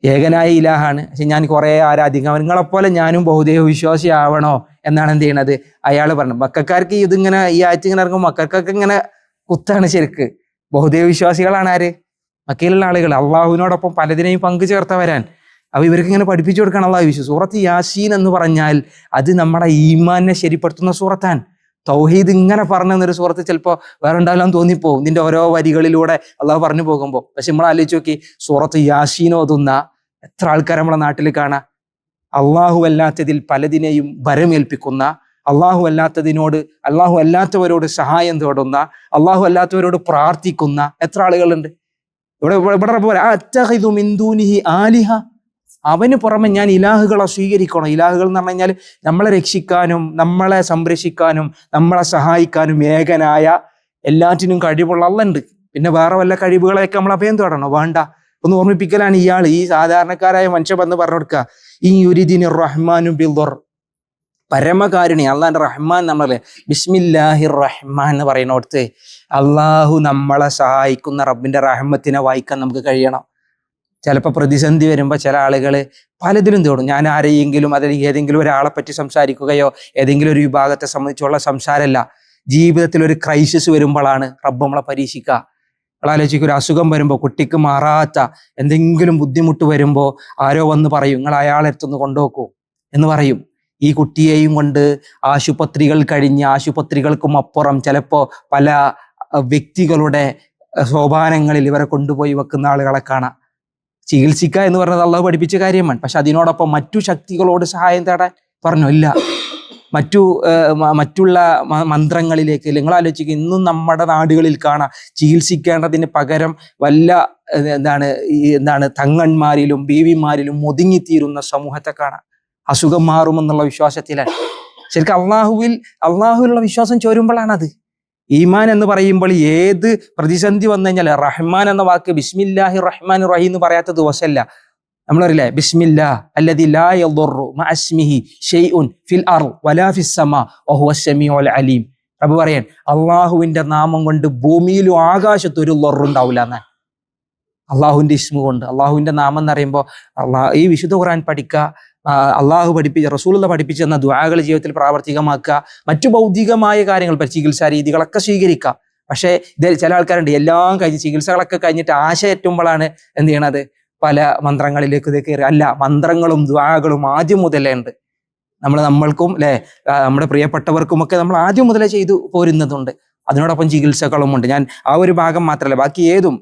ഏകനായ ഇലാഹാണ്, പക്ഷെ ഞാൻ കുറെ ആരാധിക്കാം. നിങ്ങളെപ്പോലെ ഞാനും ബഹുദൈവ വിശ്വാസി ആവണോ എന്നാണ് എന്ത് ചെയ്യണത് അയാൾ പറഞ്ഞു. മക്കാർക്ക് ഇതിങ്ങനെ ഈ ആഴ്ച ഇങ്ങനെ ഇറങ്ങും, മക്കൾക്കൊക്കെ ഇങ്ങനെ കുത്താണ്. ശരിക്ക് ബഹുദൈവ വിശ്വാസികളാണ് ആര്? മക്കയിലുള്ള ആളുകൾ. അള്ളാഹുവിനോടൊപ്പം പലതിനെയും പങ്കു ചേർത്തവരാൻ. അപ്പൊ ഇവർക്ക് ഇങ്ങനെ പഠിപ്പിച്ചു കൊടുക്കാൻ അള്ളാഹു വിശ്വസിച്ചു. സൂറത്ത് യാസീൻ എന്ന് പറഞ്ഞാൽ അത് നമ്മുടെ ഈമാനെ ശരിപ്പെടുത്തുന്ന സൂറത്താണ്. തൗഹീദ് ഇങ്ങനെ പറഞ്ഞൊരു സൂറത്ത് ചിലപ്പോൾ വേറെ ഉണ്ടാവില്ല തോന്നിപ്പോവും ഇതിന്റെ ഓരോ വരികളിലൂടെ അള്ളാഹു പറഞ്ഞു പോകുമ്പോൾ. പക്ഷെ നമ്മൾ ആലോചിച്ച് നോക്കി, സൂറത്ത് യാസീൻ ഓതുന്ന എത്ര ആൾക്കാർ നമ്മളെ നാട്ടിൽ കാണാം. അള്ളാഹു അല്ലാത്തതിൽ പലതിനെയും ഭരമേൽപ്പിക്കുന്ന, അള്ളാഹു അല്ലാത്തവരോട് സഹായം തേടുന്ന, അള്ളാഹു അല്ലാത്തവരോട് പ്രാർത്ഥിക്കുന്ന എത്ര ആളുകളുണ്ട്. ഇവിടെ അത്തഖിദു മിൻ ദൂനിഹി ആലിഹ, അവന് പുറമെ ഞാൻ ഇലാഹുകളെ സ്വീകരിക്കണം. ഇലാഹുകൾ എന്ന് പറഞ്ഞു കഴിഞ്ഞാൽ നമ്മളെ രക്ഷിക്കാനും നമ്മളെ സംരക്ഷിക്കാനും നമ്മളെ സഹായിക്കാനും ഏകനായ എല്ലാറ്റിനും കഴിവുള്ള അള്ളയുണ്ട്. പിന്നെ വേറെ വല്ല കഴിവുകളെയൊക്കെ നമ്മൾ അഭയം തേടണോ? വേണ്ട. ഒന്ന് ഓർമ്മിപ്പിക്കലാണ് ഇയാൾ, ഈ സാധാരണക്കാരായ മനുഷ്യൻ വന്ന് പറഞ്ഞു കൊടുക്കുക. ഈ യുരിദിനി റഹ്മാനു ബിൽദർ, പരമകാരുണി അള്ളാന്റെ റഹ്മാൻ. നമ്മളല്ലേ ബിസ്മില്ലാഹിർ റഹ്മാൻ എന്ന് പറയുന്നിടത്ത് അള്ളാഹു നമ്മളെ സഹായിക്കുന്ന റബ്ബിന്റെ റഹ്മത്തിനെ വായിക്കാൻ നമുക്ക് കഴിയണം. ചിലപ്പോൾ പ്രതിസന്ധി വരുമ്പോൾ ചില ആളുകൾ പലതിലും തേടും. ഞാൻ ആരെയെങ്കിലും അല്ലെങ്കിൽ ഏതെങ്കിലും ഒരാളെ പറ്റി സംസാരിക്കുകയോ ഏതെങ്കിലും ഒരു വിഭാഗത്തെ സംബന്ധിച്ചുള്ള സംസാരമല്ല. ജീവിതത്തിൽ ഒരു ക്രൈസിസ് വരുമ്പോഴാണ് റബ്ബ് നമ്മളെ പരീക്ഷിക്കുക. ആലോചിക്കും, ഒരു അസുഖം വരുമ്പോൾ, കുട്ടിക്ക് മാറാത്ത എന്തെങ്കിലും ബുദ്ധിമുട്ട് വരുമ്പോൾ ആരോ വന്ന് പറയും, നിങ്ങൾ അയാളെ അടുത്തൊന്ന് കൊണ്ടുപോക്കൂ എന്ന് പറയും. ഈ കുട്ടിയെയും കൊണ്ട് ആശുപത്രികൾ കഴിഞ്ഞ് ആശുപത്രികൾക്കും അപ്പുറം ചിലപ്പോൾ പല വ്യക്തികളുടെ സോപാനങ്ങളിൽ ഇവരെ കൊണ്ടുപോയി വെക്കുന്ന ആളുകളെ കാണാം. ചികിത്സിക്കുക എന്ന് പറയുന്നത് അള്ളാഹു പഠിപ്പിച്ച കാര്യമാണ്. പക്ഷെ അതിനോടൊപ്പം മറ്റു ശക്തികളോട് സഹായം തേടാൻ പറഞ്ഞു ഇല്ല. മറ്റുള്ള മന്ത്രങ്ങളിലേക്ക് നിങ്ങൾ ആലോചിക്കുക, ഇന്നും നമ്മുടെ നാടുകളിൽ കാണാം ചികിത്സിക്കേണ്ടതിന് പകരം വല്ല തങ്ങന്മാരിലും ബീവിമാരിലും ഒതുങ്ങിത്തീരുന്ന സമൂഹത്തെ കാണാം. അസുഖം മാറുമെന്നുള്ള വിശ്വാസത്തിലാണ്. ശരിക്കും അള്ളാഹുവിലുള്ള വിശ്വാസം ചോരുമ്പോഴാണത്. ഈമാൻ എന്ന് പറയുമ്പോൾ ഏത് പ്രതിസന്ധി വന്നു കഴിഞ്ഞാൽ റഹ്മാൻ എന്ന വാക്ക് ബിസ്മില്ലാഹി റഹ്മാൻ റഹീം എന്ന് പറയാത്ത ദിവസമല്ല. നമ്മളറിയില്ലേ, ബിസ്മില്ലാ അല്ലദി ലാ യദുറു മഅ ഇസ്മിഹി ഷൈഉൻ ഫിൽ അർള് വലാ ഫിസ് സമാ വഹുവ സമീഉൽ അലീം. റബ്ബ് പറയാൻ അള്ളാഹുവിന്റെ നാമം കൊണ്ട് ഭൂമിയിലും ആകാശത്തും ഒരു ലൊറുണ്ടാവില്ല എന്നാണ്. അള്ളാഹുവിന്റെ ഇസ്മു കൊണ്ട്, അള്ളാഹുവിന്റെ നാമം എന്ന് പറയുമ്പോൾ ഈ വിശുദ്ധ ഖുർആൻ പഠിക്കുക, അള്ളാഹു പഠിപ്പിച്ച റസൂലുള്ള പഠിപ്പിച്ചു തന്ന ദുആകൾ ജീവിതത്തിൽ പ്രാവർത്തികമാക്കുക, മറ്റു ഭൗതികമായ കാര്യങ്ങൾ, ചികിത്സാ രീതികളൊക്കെ സ്വീകരിക്കുക. പക്ഷേ ഇത് ചില ആൾക്കാരുണ്ട്, എല്ലാം കഴിഞ്ഞ് ചികിത്സകളൊക്കെ കഴിഞ്ഞിട്ട് ആശയറ്റുമ്പോഴാണ് എന്ത് ചെയ്യണത്, പല മന്ത്രങ്ങളിലേക്ക് ഇത് കയറി. അല്ല, മന്ത്രങ്ങളും ദുആകളും ആദ്യം മുതലേ ഉണ്ട്. നമ്മൾക്കും അല്ലെ, നമ്മുടെ പ്രിയപ്പെട്ടവർക്കുമൊക്കെ നമ്മൾ ആദ്യം മുതലേ ചെയ്തു പോരുന്നതുണ്ട്. അതിനോടൊപ്പം ചികിത്സകളുമുണ്ട്. ഞാൻ ആ ഒരു ഭാഗം മാത്രമല്ല, ബാക്കി ഏതും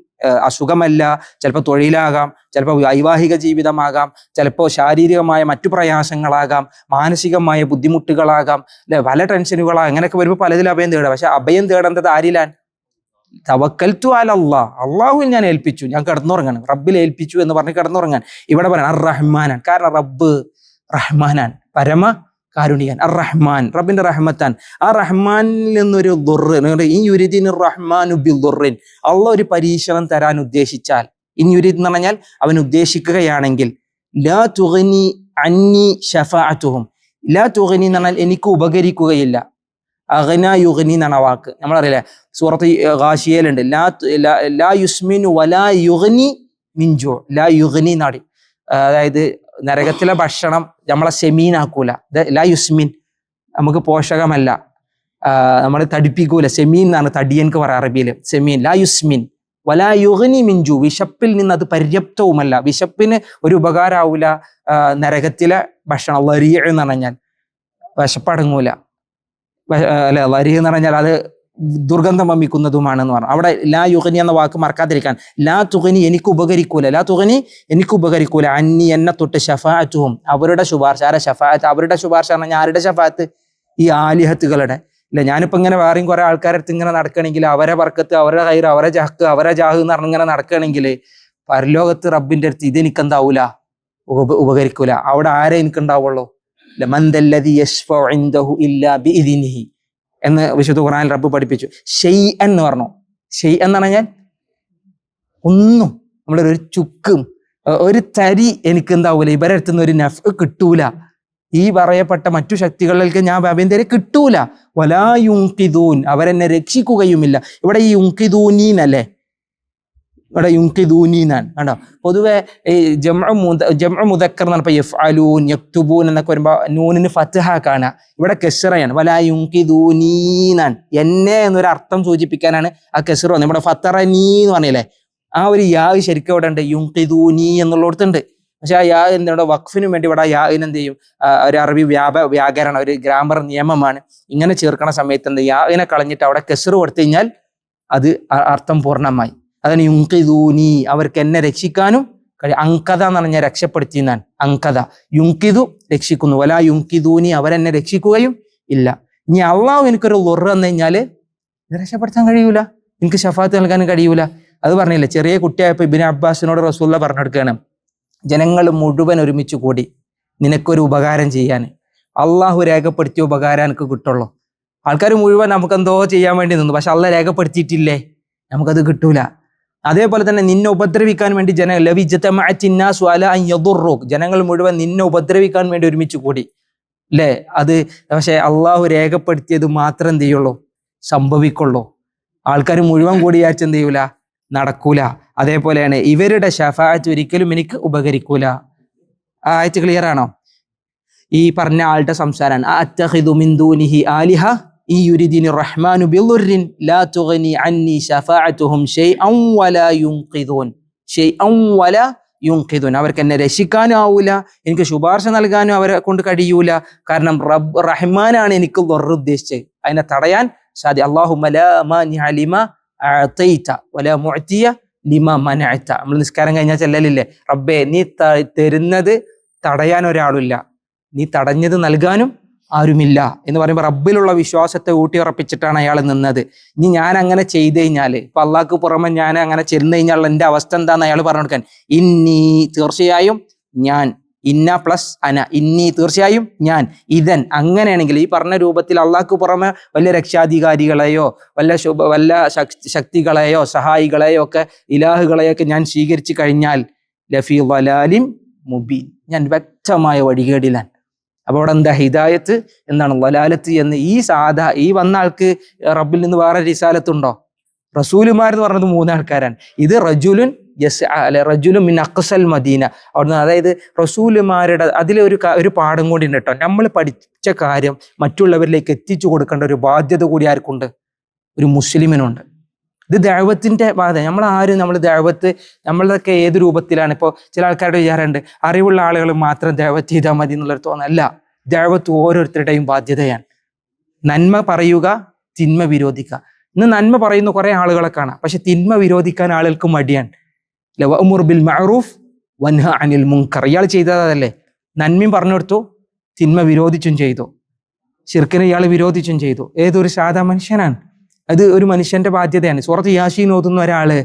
അസുഖമല്ല, ചിലപ്പോൾ തൊഴിലാകാം, ചിലപ്പോൾ വൈവാഹിക ജീവിതമാകാം, ചിലപ്പോൾ ശാരീരികമായ മറ്റു പ്രയാസങ്ങളാകാം, മാനസികമായ ബുദ്ധിമുട്ടുകളാകാം, അല്ലെ, പല ടെൻഷനുകളാകാം. അങ്ങനെയൊക്കെ വരുമ്പോൾ പലതിലും അഭയം തേടുക. പക്ഷെ അഭയം തേടേണ്ടത് ആരിലാൻ? തവക്കൽതു അലല്ലാഹ്, അള്ളാഹുവിൽ ഞാൻ ഏൽപ്പിച്ചു, ഞാൻ കിടന്നുറങ്ങണം, റബ്ബിൽ ഏൽപ്പിച്ചു എന്ന് പറഞ്ഞ് കിടന്നുറങ്ങാൻ. ഇവിടെ പറയാൻ അർ റഹ്മാനാൻ, കാരണം റബ്ബ് റഹ്മാനാൻ, പരമ കാരുണികൻ. അർ റഹ്മാൻ, റബ്ബിന്റെ റഹ്മത്താൻ. ആ റഹ്മാനിൽ നിന്നൊരു ദുർറ്, ഈ യുരിദിന് റഹ്മാനു ബി ദുർറിൻ, അള്ളാഹ് ഒരു പരീക്ഷണം തരാൻ ഉദ്ദേശിച്ചാൽ, ഇൻ യുരിദ് എന്ന് പറഞ്ഞാൽ അവൻ ഉദ്ദേശിക്കുകയാണെങ്കിൽ, ലാ തുഗ്നി അന്നി ശഫാഅത്തുഹും, ലാ തുഗ്നി എന്ന് പറഞ്ഞാൽ എനിക്ക് ഉപകരിക്കുകയില്ല. അഗ്ന യുഗ്നി എന്നാണ് വാക്ക്. നമ്മളറിയില്ലേ, സൂറത്ത് ഗാശിയയിലുണ്ട്, ലാ യുസ്മിനു വലാ യുഗ്നി മിൻ ജൂ, ലാ യുഗ്നി നാടി, അതായത് നരകത്തിലെ ഭക്ഷണം നമ്മളെ സെമീനാക്കൂല. ലാ യുസ്മിൻ, നമുക്ക് പോഷകമല്ല, നമ്മൾ തടിപ്പിക്കൂല. സെമീൻ എന്നാണ് തടിയൻക്ക് പറയാം അറബിയിൽ, സെമീൻ. ലാ യുസ്മിൻ വലാ യുഗ്നി മിൻ ജൂ, വിശപ്പിൽ നിന്ന് അത് പര്യാപ്തവുമല്ല, വിശപ്പിന് ഒരു ഉപകാരമാവൂല നരകത്തിലെ ഭക്ഷണം. ലരീ എന്ന് പറഞ്ഞാൽ വിശപ്പടങ്ങൂല, അല്ലെ, ലരീ എന്ന് പറഞ്ഞാൽ അത് ദുർഗന്ധം വമിക്കുന്നതുമാണെന്ന് പറഞ്ഞു. അവിടെ ലാ യുഗ്നി എന്ന വാക്ക് മറക്കാതിരിക്കാൻ. ലാ തുഗ്നി, എനിക്ക് ഉപകരിക്കൂല, ലാ തുഗ്നി എനിക്ക് ഉപകരിക്കൂല, അന്നി എന്നെ തൊട്ട് ശഫാഅത്തുഹും, അവരുടെ ശുപാർശ. ആരെ ശഫാഅത്ത്? അവരുടെ ശുപാർശ പറഞ്ഞാൽ ആരുടെ ശഫാഅത്ത്? ഈ ആലിഹത്തുകളുടെ. ഇല്ല, ഞാനിപ്പോ ഇങ്ങനെ വേറെയും കുറെ ആൾക്കാരടുത്ത് ഇങ്ങനെ നടക്കണമെങ്കിൽ, അവരെ ബർക്കത്ത്, അവരുടെ ഹൈർ, അവരെ ജഹ്ക്ക്, അവരെ ജാഹ് എന്ന് പറഞ്ഞ് ഇങ്ങനെ നടക്കണമെങ്കിൽ, പരലോകത്ത് റബ്ബിന്റെ അടുത്ത് ഇതെനിക്കെന്താവൂല, ഉപകരിക്കൂല. അവിടെ ആരെ എനിക്കുണ്ടാവുള്ളൂ? മൻ ദല്ലദി യശ്ഫഉ ഇൻദഹു ഇല്ലാ ബിഇദ്നിഹി എന്ന് വിശുദ്ധ ഖുർആനിൽ റബ്ബ് പഠിപ്പിച്ചു. ഷൈഅൻ എന്ന് പറഞ്ഞു. ഷൈഅൻ എന്ന് പറഞ്ഞാൽ ഒന്നും, നമ്മളൊരു ചുക്കും ഒരു തരി എനിക്ക് എന്താവൂല, ഇവരെ അടുത്തുനിന്ന് ഒരു നഫ് കിട്ടൂല. ഈ പറയപ്പെട്ട മറ്റു ശക്തികളിലേക്ക് ഞാൻ അഭ്യന്തരം കിട്ടൂല. വലാ യുൻഖിദൂൻ, അവരെന്നെ രക്ഷിക്കുകയുമില്ല. ഇവിടെ ഈ യുൻഖിദൂനീനല്ലേ, ഇവിടെ യുൻഖിദൂനീനാണ് കണ്ടോ. പൊതുവെ ഈ ജംഉ മുദക്കർ എന്ന് പറഞ്ഞപ്പോൾ യഫ്അലൂൻ യക്തുബൂൻ എന്നൊക്കെ വരുമ്പോൾ നൂനിന് ഫത്ഹ കാണാം. ഇവിടെ കെസ്റയാണ്. വലാ യുൻഖിദൂനീനാൻ, എന്നെ എന്നൊരു അർത്ഥം സൂചിപ്പിക്കാനാണ് ആ കെസ്റ വന്നത്. ഇവിടെ ഫത്തറനീ എന്ന് പറഞ്ഞില്ലേ, ആ ഒരു യാ ശരിക്കും ഇവിടെ ഉണ്ട്, യുൻഖിദൂനീ എന്നുള്ളിടത്തുണ്ട്. പക്ഷെ ആ യാ എന്താണ് വഖഫിന് വേണ്ടി ഇവിടെ ആ യാന് എന്ത് ചെയ്യും, ഒരു അറബി വ്യാകരണം, ഒരു ഗ്രാമർ നിയമമാണ്. ഇങ്ങനെ ചേർക്കണ സമയത്ത് എന്ത് യാനെ കളഞ്ഞിട്ട് അവിടെ കെസ്റ് കൊടുത്തു കഴിഞ്ഞാൽ അത് അർത്ഥം പൂർണ്ണമായി. അതാണ് യുൻഖിദൂനി, അവർക്ക് എന്നെ രക്ഷിക്കാനും കഴിയും. അങ്കത എന്ന് പറഞ്ഞാൽ രക്ഷപ്പെടുത്തി എന്നാണ്. അങ്കത, യുൻഖിദു രക്ഷിക്കുന്നു, വലാ യുൻഖിദൂനി, അവരെന്നെ രക്ഷിക്കുകയും ഇല്ല. ഇനി അള്ളാഹു എനിക്കൊരു ലൊറ് വന്നു കഴിഞ്ഞാല് രക്ഷപ്പെടുത്താൻ കഴിയൂല, എനിക്ക് ശഫാത്ത് നൽകാനും കഴിയൂല. അത് പറഞ്ഞില്ലേ, ചെറിയ കുട്ടിയായപ്പോ ഇബ്നു അബ്ബാസിനോട് റസൂലുള്ള പറഞ്ഞെടുക്കുകയാണ്, ജനങ്ങൾ മുഴുവൻ ഒരുമിച്ച് കൂടി നിനക്കൊരു ഉപകാരം ചെയ്യാൻ, അള്ളാഹു രേഖപ്പെടുത്തിയ ഉപകാരം എനിക്ക് കിട്ടുള്ളൂ. ആൾക്കാർ മുഴുവൻ നമുക്കെന്തോ ചെയ്യാൻ വേണ്ടി നിന്നു, പക്ഷെ അള്ളാഹ് രേഖപ്പെടുത്തിയിട്ടില്ലേ, നമുക്കത് കിട്ടൂല. അതേപോലെ തന്നെ നിന്നെ ഉപദ്രവിക്കാൻ വേണ്ടി ജനങ്ങൾ മുഴുവൻ നിന്നെ ഉപദ്രവിക്കാൻ വേണ്ടി ഒരുമിച്ച് കൂടി അല്ലേ, അത് പക്ഷെ അള്ളാഹു രേഖപ്പെടുത്തിയത് മാത്രം എന്ത് ചെയ്യുള്ളൂ, സംഭവിക്കുള്ളൂ. ആൾക്കാർ മുഴുവൻ കൂടി വിചാരിച്ച് എന്ത് ചെയ്യൂല, നടക്കൂല. അതേപോലെയാണ് ഇവരുടെ ശഫാഅത്ത് ഒരിക്കലും എനിക്ക് ഉപകരിക്കൂല. ആ ആയത്ത് ക്ലിയർ ആണോ? ഈ പറഞ്ഞ ആളുടെ സംസാരമാണ്. അത്തഖിദു മിൻ ദൂനിഹി ആലിഹ ഇൻ യുരിദിനി റഹ്മാനു ബിളുർരിൻ ലാ തുഗ്നി അന്നി ശഫാഅത്തുഹും ഷൈഅൻ വലാ യുൻഖിദൂൻ. ഷൈഅൻ വലാ യുൻഖിദൂൻ. അവർക്ക് എന്നെ രക്ഷിക്കാനും ആവൂല, എനിക്ക് ശുപാർശ നൽകാനും അവരെ കൊണ്ട് കഴിയൂല. കാരണം റബ്ബ് റഹ്മാനാണ് എനിക്ക് ദർറ് ഉദ്ദേശിച്ചത്, അതിനെ തടയാൻ സാധ്യ. അല്ലാഹുമ്മ ലാ മാനിഅ ലിമാ അഅതൈത വലാ മുഅ്തിയ ലിമാ മനഅത. നമ്മൾ നിസ്കാരം കഴിഞ്ഞാൽ ചെല്ലലില്ലേ, റബ്ബേ നീ തരുന്നത് തടയാൻ ഒരാളില്ല, നീ തടഞ്ഞത് നൽകാനും ആരുമില്ല എന്ന് പറയുമ്പോൾ റബ്ബിലുള്ള വിശ്വാസത്തെ ഊട്ടിയുറപ്പിച്ചിട്ടാണ് അയാൾ നിന്നത്. ഇനി ഞാൻ അങ്ങനെ ചെയ്ത് കഴിഞ്ഞാൽ, ഇപ്പൊ അള്ളാഹ്ക്ക് പുറമെ ഞാൻ അങ്ങനെ ചെന്ന് കഴിഞ്ഞാൽ എൻ്റെ അവസ്ഥ എന്താന്ന് അയാൾ പറഞ്ഞു കൊടുക്കാൻ. ഇന്നി തീർച്ചയായും ഞാൻ, ഇന്ന പ്ലസ് അന, ഇന്നി തീർച്ചയായും ഞാൻ, ഇതൻ അങ്ങനെയാണെങ്കിൽ ഈ പറഞ്ഞ രൂപത്തിൽ അള്ളാഹ്ക്ക് പുറമെ വലിയ രക്ഷാധികാരികളെയോ വല്ല ശക്തികളെയോ സഹായികളെയോ ഒക്കെ ഇലാഹുകളെയോ ഒക്കെ ഞാൻ സ്വീകരിച്ചു കഴിഞ്ഞാൽ ലഫീ വലാലിൻ മുബീൻ, ഞാൻ വ്യക്തമായ വഴികേടിലാൻ. അപ്പോൾ അവിടെ എന്താ ഹിദായത്ത്, എന്താണ് വലാലത്ത് എന്ന് ഈ വന്ന ആൾക്ക് റബ്ബിൽ നിന്ന് വേറെ റിസാലത്തുണ്ടോ? റസൂലുമാരെന്ന് പറഞ്ഞത് 3 ആൾക്കാരാണ്. ഇത് റജുലുൻ മിൻ അഖ്സൽ മദീന അവിടുന്ന്, അതായത് റസൂലുമാരുടെ ഒരു പാഠം കൂടി ഉണ്ട് കേട്ടോ. നമ്മൾ പഠിച്ച കാര്യം മറ്റുള്ളവരിലേക്ക് എത്തിച്ചു കൊടുക്കേണ്ട ഒരു ബാധ്യത കൂടി ആർക്കുണ്ട്? ഒരു മുസ്ലിമിനുണ്ട്. ഇത് ദഅവത്തിന്റെ ബാധ. നമ്മൾ ദഅവത്ത് നമ്മളൊക്കെ ഏത് രൂപത്തിലാണ്? ഇപ്പോൾ ചില ആൾക്കാരുടെ വിചാരമുണ്ട് അറിവുള്ള ആളുകൾ മാത്രം ദഅവത്ത് ചെയ്താൽ മതി എന്നുള്ളൊരു തോന്നല്ല. ദഅവത്ത് ഓരോരുത്തരുടെയും ബാധ്യതയാണ്. നന്മ പറയുക, തിന്മ വിരോധിക്കുക. ഇന്ന് നന്മ പറയുന്ന കുറെ ആളുകളെ കാണാം, പക്ഷെ തിന്മ വിരോധിക്കാൻ ആളുകൾക്ക് മടിയാണ്. വഅ്മുർ ബിൽ മഅറൂഫ് വൻഹ അനിൽ മുൻകർ. ഇയാൾ ചെയ്തതല്ലേ, നന്മയും പറഞ്ഞു കൊടുത്തു, തിന്മ വിരോധിച്ചും ചെയ്തു, ശിർക്കിനെ ഇയാൾ വിരോധിച്ചും ചെയ്തു. ഏതൊരു സാധാ മനുഷ്യനാണ്, അത് ഒരു മനുഷ്യന്റെ ബാധ്യതയാണ്. സൂറത്ത് യാസീൻ ഓതുന്ന ഒരാള്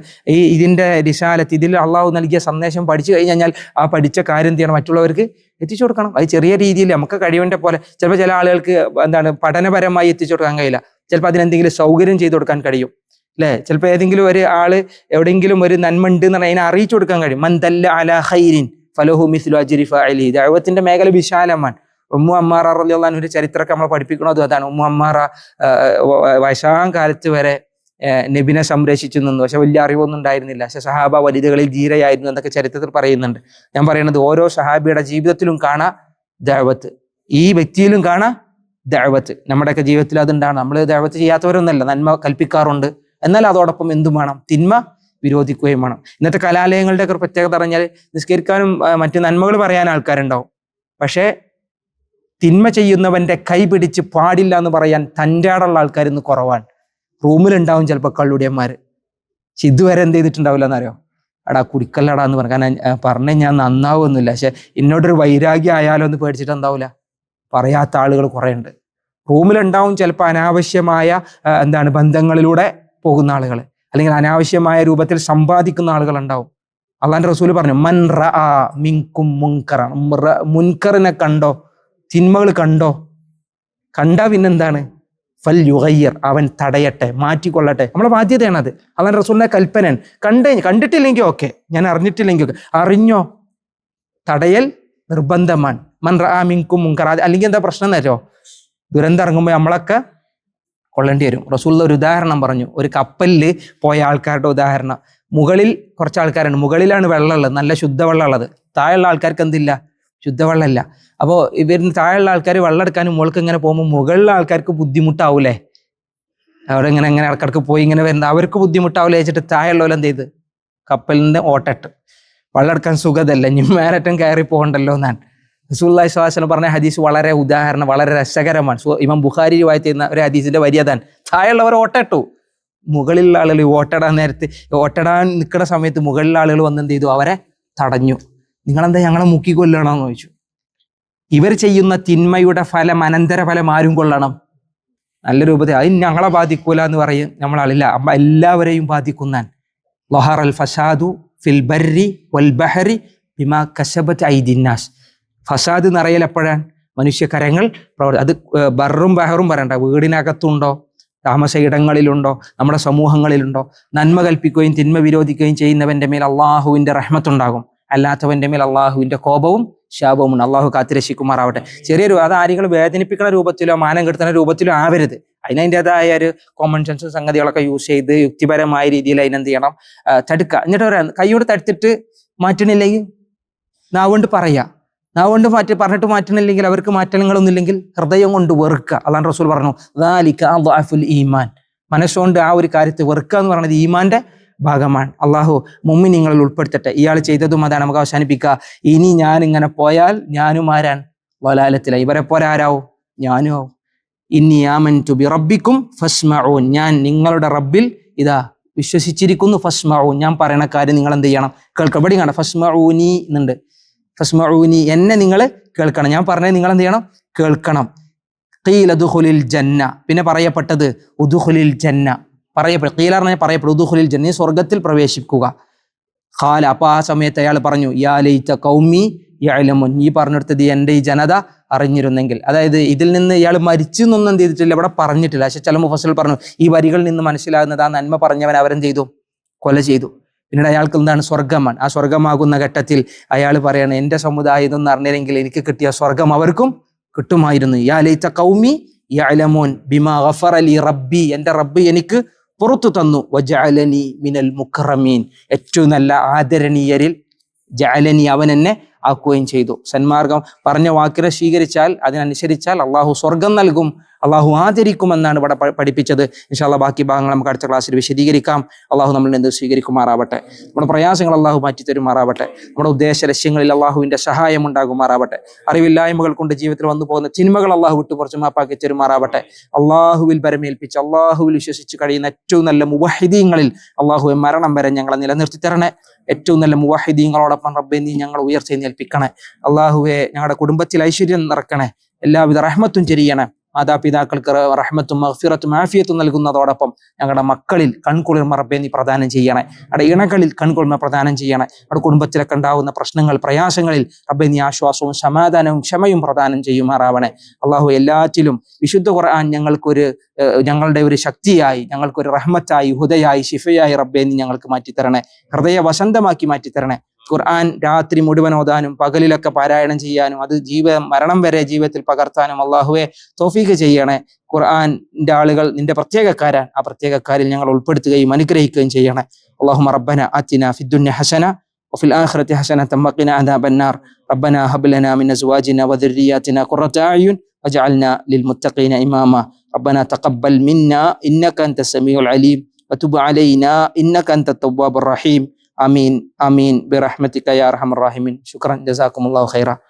ഇതിന്റെ റിസാലത്ത്, ഇതിൽ അള്ളാഹു നൽകിയ സന്ദേശം പഠിച്ചു കഴിഞ്ഞാൽ ആ പഠിച്ച കാര്യം എന്ത് ചെയ്യണം? മറ്റുള്ളവർക്ക് എത്തിച്ചു കൊടുക്കണം. അത് ചെറിയ രീതിയിൽ നമുക്ക് കഴിവിന്റെ പോലെ. ചിലപ്പോൾ ചില ആളുകൾക്ക് പഠനപരമായി എത്തിച്ചു കൊടുക്കാൻ കഴിയില്ല, ചിലപ്പോൾ അതിനെന്തെങ്കിലും സൗകര്യം ചെയ്തു കൊടുക്കാൻ കഴിയും അല്ലെ? ചിലപ്പോൾ ഏതെങ്കിലും ഒരു ആള് എവിടെയെങ്കിലും ഒരു നന്മ ഉണ്ട് എന്ന് പറഞ്ഞാൽ അതിനെ അറിയിച്ചു കൊടുക്കാൻ കഴിയും. മൻ ദല്ല അലാ ഖൈരിൻ ഫലഹു മിസ്ലു അജ്രി ഫാഇലിഹി. ദഅവത്തിന്റെ മേഖല വിശാലമാണ്. ഉമ്മു അമ്മാറ റളിയല്ലാഹു അൻഹയുടെ ചരിത്രമൊക്കെ നമ്മൾ പഠിപ്പിക്കുന്നത് അതാണ്. ഉമ്മു അമ്മാറ വയസ്സാം കാലത്ത് വരെ നബിനെ സംരക്ഷിച്ചു നിന്നു, പക്ഷെ വലിയ അറിവൊന്നും ഉണ്ടായിരുന്നില്ല. പക്ഷെ സഹാബ വനിതകളിൽ ധീരയായിരുന്നു എന്നൊക്കെ ചരിത്രത്തിൽ പറയുന്നുണ്ട്. ഞാൻ പറയുന്നത് ഓരോ സഹാബിയുടെ ജീവിതത്തിലും കാണാം ദഅവത്ത്, ഈ വ്യക്തിയിലും കാണാം ദഅവത്ത്. നമ്മുടെയൊക്കെ ജീവിതത്തിൽ അതുണ്ടാണ്. നമ്മൾ ദഅവത്ത് ചെയ്യാത്തവരൊന്നല്ല, നന്മ കൽപ്പിക്കാറുണ്ട്, എന്നാൽ അതോടൊപ്പം എന്തും വേണം? തിന്മ വിരോധിക്കുകയും വേണം. ഇന്നത്തെ കലാലയങ്ങളുടെ ഒക്കെ പ്രത്യേകത പറഞ്ഞാൽ നിസ്കരിക്കാനും മറ്റു നന്മകൾ പറയാൻ ആൾക്കാരുണ്ടാവും, പക്ഷേ തിന്മ ചെയ്യുന്നവന്റെ കൈ പിടിച്ച് പാടില്ല എന്ന് പറയാൻ തൻ്റെ ആടുള്ള ആൾക്കാർ ഇന്ന് കുറവാണ്. റൂമിലുണ്ടാവും ചിലപ്പോൾ കള്ളുടിയന്മാർ, പക്ഷെ ഇതുവരെ എന്ത് ചെയ്തിട്ടുണ്ടാവില്ല എന്നറിയോ? എടാ കുടിക്കല്ലടാ എന്ന് പറഞ്ഞു. കാരണം പറഞ്ഞ ഞാൻ നന്നാവുന്നില്ല, പക്ഷെ എന്നോടൊരു വൈരാഗ്യം ആയാലോ എന്ന് പേടിച്ചിട്ട് എന്താവില്ല, പറയാത്ത ആളുകൾ കുറേ ഉണ്ട്. റൂമിലുണ്ടാവും ചിലപ്പോൾ അനാവശ്യമായ ബന്ധങ്ങളിലൂടെ പോകുന്ന ആളുകൾ, അല്ലെങ്കിൽ അനാവശ്യമായ രൂപത്തിൽ സമ്പാദിക്കുന്ന ആളുകൾ ഉണ്ടാവും. അള്ളാന്റെ റസൂല് പറഞ്ഞു, മൻ റഅ മിൻകും മുൻകറൻ, മുൻകറിനെ കണ്ടോ, തിന്മകൾ കണ്ടാ പിന്നെന്താണ്? ഫൽ യുഗയ്യർ, അവൻ തടയട്ടെ, മാറ്റിക്കൊള്ളട്ടെ. നമ്മളെ ബാധ്യതയാണത്. അള്ളാന്റെ റസൂലിന്റെ കൽപ്പനയാണ്. കണ്ടിട്ടില്ലെങ്കിൽ ഓക്കെ, ഞാൻ അറിഞ്ഞിട്ടില്ലെങ്കിൽ ഓക്കെ, അറിഞ്ഞോ തടയൽ നിർബന്ധമാണ്. മൻ റഅ മിൻകും മുൻകർ. അല്ലെങ്കിൽ എന്താ പ്രശ്നം എന്നോ? ദുരന്തം ഇറങ്ങുമ്പോൾ നമ്മളൊക്കെ കൊള്ളേണ്ടി വരും. റസൂൽ ഒരു ഉദാഹരണം പറഞ്ഞു, ഒരു കപ്പലിൽ പോയ ആൾക്കാരുടെ ഉദാഹരണം. മുകളിൽ കുറച്ച് ആൾക്കാരുണ്ട്, മുകളിലാണ് വെള്ളമുള്ളത്, നല്ല ശുദ്ധവെള്ളം ഉള്ളത്. താഴെയുള്ള ആൾക്കാർക്ക് എന്തില്ല? ശുദ്ധവെള്ളമില്ല. അപ്പോൾ ഇവരിന് താഴെയുള്ള ആൾക്കാർ വെള്ളം എടുക്കാനും മുകൾക്ക് ഇങ്ങനെ പോകുമ്പോൾ മുകളിലുള്ള ആൾക്കാർക്ക് ബുദ്ധിമുട്ടാവൂലേ? അവിടെ ഇങ്ങനെ ഇടക്കിടക്ക് പോയി ഇങ്ങനെ വരുന്നത് അവർക്ക് ബുദ്ധിമുട്ടാവില്ല വെച്ചിട്ട് താഴെയുള്ളവർ എന്ത് ചെയ്ത് കപ്പലിൻ്റെ ഓട്ടിട്ട് വെള്ളം എടുക്കാൻ സുഖതല്ല, ഇനി മേലറ്റം കയറി പോകണ്ടല്ലോ എന്നാണ് റസൂലുള്ളാഹി സ്വല്ലല്ലാഹു അലൈഹി വസല്ലം പറഞ്ഞ ഹദീസ്. വളരെ ഉദാഹരണം, വളരെ രസകരമാണ്. ഇമാം ബുഖാരി റിവായത്ത് ചെയ്യുന്ന ഒരു ഹദീസിന്റെ വരി അതാണ്. താഴെയുള്ളവർ ഓട്ടിട്ടു, മുകളിലുള്ള ആളുകൾ ഓട്ടിടാൻ നിൽക്കുന്ന സമയത്ത് മുകളിലുള്ള ആളുകൾ വന്നെന്ത് ചെയ്തു? അവരെ തടഞ്ഞു. നിങ്ങളെന്താ ഞങ്ങളെ മുക്കി കൊല്ലണമെന്ന് ചോദിച്ചു. ഇവർ ചെയ്യുന്ന തിന്മയുടെ ഫലം, അനന്തരഫലം ആരും കൊള്ളണം? നല്ല രൂപത്തിൽ അത് ഞങ്ങളെ ബാധിക്കൂല എന്ന് പറയും നമ്മളാളില്ല, എല്ലാവരെയും ബാധിക്കുന്നാൻ. ലഹറൽ ഫസാദു ഫിൽ ബർരി വൽ ബഹരി ബിമാ കസബത് ഐദിന്നാസ്. ഫസാദ് നിറയൽ എപ്പോഴാണ്? മനുഷ്യകരങ്ങൾ അത് ബറും ബഹറും പറയണ്ട, വീടിനകത്തുണ്ടോ, താമസ ഇടങ്ങളിലുണ്ടോ, നമ്മുടെ സമൂഹങ്ങളിലുണ്ടോ. നന്മ കൽപ്പിക്കുകയും തിന്മ വിരോധിക്കുകയും ചെയ്യുന്നവന്റെ മേൽ അള്ളാഹുവിന്റെ റഹ്മത്തുണ്ടാകും, അല്ലാത്തവന്റെ മേൽ അള്ളാഹുവിന്റെ കോപവും ശാപവുമുണ്ട്. അള്ളാഹു കാത്തിരക്ഷിക്കുമാറാവട്ടെ. ചെറിയൊരു അത് ആരെങ്കിലും വേദനിപ്പിക്കുന്ന രൂപത്തിലോ മാനം കെടുത്തുന്ന രൂപത്തിലോ ആവരുത്. അതിനതിൻ്റെതായ ഒരു കോമൺ സെൻസ് സംഗതികളൊക്കെ യൂസ് ചെയ്ത് യുക്തിപരമായ രീതിയിൽ അതിനെന്ത് ചെയ്യണം, തടുക്കുക. എന്നിട്ട് പറയാം, കൈയോട് തടുത്തിട്ട് മാറ്റണില്ലെങ്കിൽ നാവുകൊണ്ട് പറയാ, നാവുകൊണ്ട് പറഞ്ഞിട്ട് മാറ്റണില്ലെങ്കിൽ, അവർക്ക് മാറ്റങ്ങളൊന്നും ഇല്ലെങ്കിൽ ഹൃദയം കൊണ്ട് വെറുക്കുക. അല്ലാഹു റസൂൽ പറഞ്ഞു ദാലിക അദ്അഫുൽ ഈമാൻ, മനസ്സുകൊണ്ട് ആ ഒരു കാര്യത്തെ വെറുക്കുക എന്ന് പറയുന്നത് ഈമാന്റെ ഭാഗമാണ്. അള്ളാഹു മുഅ്മിനീങ്ങളിൽ ഉൾപ്പെടുത്തട്ടെ. ഇയാൾ ചെയ്തതും അതാണ്. നമുക്ക് അവസാനിപ്പിക്കുക. ഇനി ഞാൻ ഇങ്ങനെ പോയാൽ ഞാനും ആരാൻ വലാലത്തിലായി, ഇവരെ പോലെ ആരാവും, ഞാനും ആവും. ഇന്നി ആമൻതു ബിറബ്ബിക്കും ഫസ്മഊൻ, ഞാൻ നിങ്ങളുടെ റബ്ബിൽ ഇതാ വിശ്വസിച്ചിരിക്കുന്നു. ഫസ്മഊൻ, ഞാൻ പറയണ കാര്യം നിങ്ങൾ എന്ത് ചെയ്യണം, കേൾക്കണം. ഇവിടെ കാണാം ഫസ്മഊനി എന്നുണ്ട്. ഫസ്മഊനി, എന്നെ നിങ്ങൾ കേൾക്കണം, ഞാൻ പറഞ്ഞത് നിങ്ങൾ എന്ത് ചെയ്യണം, കേൾക്കണം. ഖീല ദുഖുലിൽ ജന്ന, പിന്നെ പറയപ്പെട്ടത് ഉദുഖുലിൽ ജന്ന, ഖീല പറഞ്ഞാൽ പറയപ്പെടും ഉദുഖുലിൽ ജന്ന, സ്വർഗത്തിൽ പ്രവേശിക്കുക. ഖാല, അപ്പൊ ആ സമയത്ത് അയാൾ പറഞ്ഞു യാ ലൈത ഖൗമി യഅലമുൻ, ഈ പറഞ്ഞെടുത്തത് എൻ്റെ ഈ ജനത അറിഞ്ഞിരുന്നെങ്കിൽ. അതായത് ഇതിൽ നിന്ന് ഇയാൾ മരിച്ചു എന്നൊന്നും എന്ത് ചെയ്തിട്ടില്ല, ഇവിടെ പറഞ്ഞിട്ടില്ല. പക്ഷെ ചില മുഫസ്സിൽ പറഞ്ഞു ഈ വരികളിൽ നിന്ന് മനസ്സിലാകുന്നത് ആ നന്മ പറഞ്ഞവൻ അവരെന്ത് ചെയ്തു, കൊല ചെയ്തു. പിന്നീട് അയാൾക്ക് എന്താണ്, സ്വർഗമാണ്. ആ സ്വർഗമാകുന്ന ഘട്ടത്തിൽ അയാൾ പറയാണ് എൻ്റെ സമുദായം ഇതൊന്നും അറിഞ്ഞില്ലെങ്കിൽ എനിക്ക് കിട്ടിയ സ്വർഗം അവർക്കും കിട്ടുമായിരുന്നു. യാ ലൈത ഖൗമി യഅലമുൻ ബിമാ ഗഫറ ലി റബ്ബി, എൻ്റെ റബ്ബ് എനിക്ക് പുറത്തു തന്നു. വജഅലനി മിനൽ മുക്രമീൻ, ഏറ്റവും നല്ല ആദരണീയരിൽ ജഅലനി, അവൻ എന്നെ ആക്കുകയും ചെയ്തു. സന്മാർഗം പറഞ്ഞ വാക്കിനെ സ്വീകരിച്ചാൽ, അതിനനുസരിച്ചാൽ അള്ളാഹു സ്വർഗം നൽകും, അള്ളാഹു ആദരിക്കുമെന്നാണ് ഇവിടെ പഠിപ്പിച്ചത്. ഇൻഷാ അല്ലാഹ് ബാക്കി ഭാഗങ്ങൾ നമുക്ക് അടുത്ത ക്ലാസ്സിൽ വിശദീകരിക്കാം. അള്ളാഹു നമ്മളിൽ എന്ത് സ്വീകരിക്കുമാറാവട്ടെ, നമ്മുടെ പ്രയാസങ്ങൾ അള്ളാഹു മാറ്റിത്തരുമാറാവട്ടെ, നമ്മുടെ ഉദ്ദേശ ലക്ഷ്യങ്ങളിൽ അള്ളാഹുവിന്റെ സഹായം ഉണ്ടാകുമാറാവട്ടെ, അറിവില്ലായ്മകൾ കൊണ്ട് ജീവിതത്തിൽ വന്നു പോകുന്ന തിന്മകൾ അള്ളാഹു വിട്ടു കുറച്ച് മാപ്പാക്കി തരുമാറാവട്ടെ. അള്ളാഹുവിൽ പരമേൽപ്പിച്ച് അള്ളാഹുവിൽ വിശ്വസിച്ച് കഴിയുന്ന ഏറ്റവും നല്ല മുവഹിദീങ്ങളിൽ അള്ളാഹുവെ മരണം വരെ ഞങ്ങളെ നിലനിർത്തി തരണേ. ഏറ്റവും നല്ല മുവഹിദീങ്ങളോടൊപ്പം റബ്ബേ നീ ഞങ്ങൾ ഉയർച്ചേൽപ്പിക്കണേ. അള്ളാഹുവെ ഞങ്ങളുടെ കുടുംബത്തിൽ ഐശ്വര്യം നിറക്കണേ, എല്ലാവിധ റഹ്മത്തും ചെരിയണേ. മാതാപിതാക്കൾക്ക് റഹ്മത്തും മഗ്ഫിറത്തും ആഫിയത്തും നൽകുന്നതോടൊപ്പം ഞങ്ങളുടെ മക്കളിൽ കൺകുളിർമ റബ്ബേ നീ പ്രദാനം ചെയ്യണേ, നമ്മുടെ ഇണകളിൽ കൺകുളിർമ പ്രദാനം ചെയ്യണേ. നമ്മുടെ കുടുംബത്തിലൊക്കെ ഉണ്ടാകുന്ന പ്രശ്നങ്ങൾ പ്രയാസങ്ങളിൽ റബ്ബേ നീ ആശ്വാസവും സമാധാനവും ക്ഷമയും പ്രദാനം ചെയ്യുമാറാവണേ. അള്ളാഹു എല്ലാറ്റിലും വിശുദ്ധ ഖുർആൻ ഞങ്ങളുടെ ഒരു ശക്തിയായി, ഞങ്ങൾക്കൊരു റഹ്മത്തായി, ഹുദയായി, ശിഫയായി റബ്ബേ നീ ഞങ്ങൾക്ക് മാറ്റിത്തരണേ, ഹൃദയ വസന്തമാക്കി മാറ്റിത്തരണേ. ഖുർആൻ രാത്രി മുഴുവൻ ഓതാനും പകലിലൊക്കെ പാരായണം ചെയ്യാനും അത് മരണം വരെ ജീവിതത്തിൽ പകർത്താനും അള്ളാഹുവെ തൗഫീഖ് ചെയ്യണേ. ഖുർആന്റെ ആളുകൾ നിന്റെ പ്രത്യേകക്കാരാൻ, ആ പ്രത്യേകക്കാരിൽ ഞങ്ങൾ ഉൾപ്പെടുത്തുകയും അനുഗ്രഹിക്കുകയും ചെയ്യണേ. അല്ലാഹുമ്മ റബ്ബന ആതിനാ ഫിദ്ദുനിയ ഹസന വഫിൽ ആഖിറതി ഹസനതൻ വഖിനാ അദാബന്നാർ. റബ്ബനാ ഹബ് ലനാ മിൻ അസ്വാജിനാ വദുർരിയ്യാതിനാ ഖുറത അയുൻ വജഅൽനാ ലിൽമുത്തഖീന ഇമാമ. റബ്ബനാ തഖബ്ബൽ മിന്നാ ഇന്നക അൻതസ് സമീഉൽ അലീം വതുബ് അലൈനാ ഇന്നക അൻതത് തവ്വാബുർ റഹീം. ആമീൻ ആമീൻ ബിറഹ്മതിക യാ അർഹമർ റഹീമീൻ. ശുക്രൻ, ജസാക്കുമുല്ലാഹു ഖൈറ.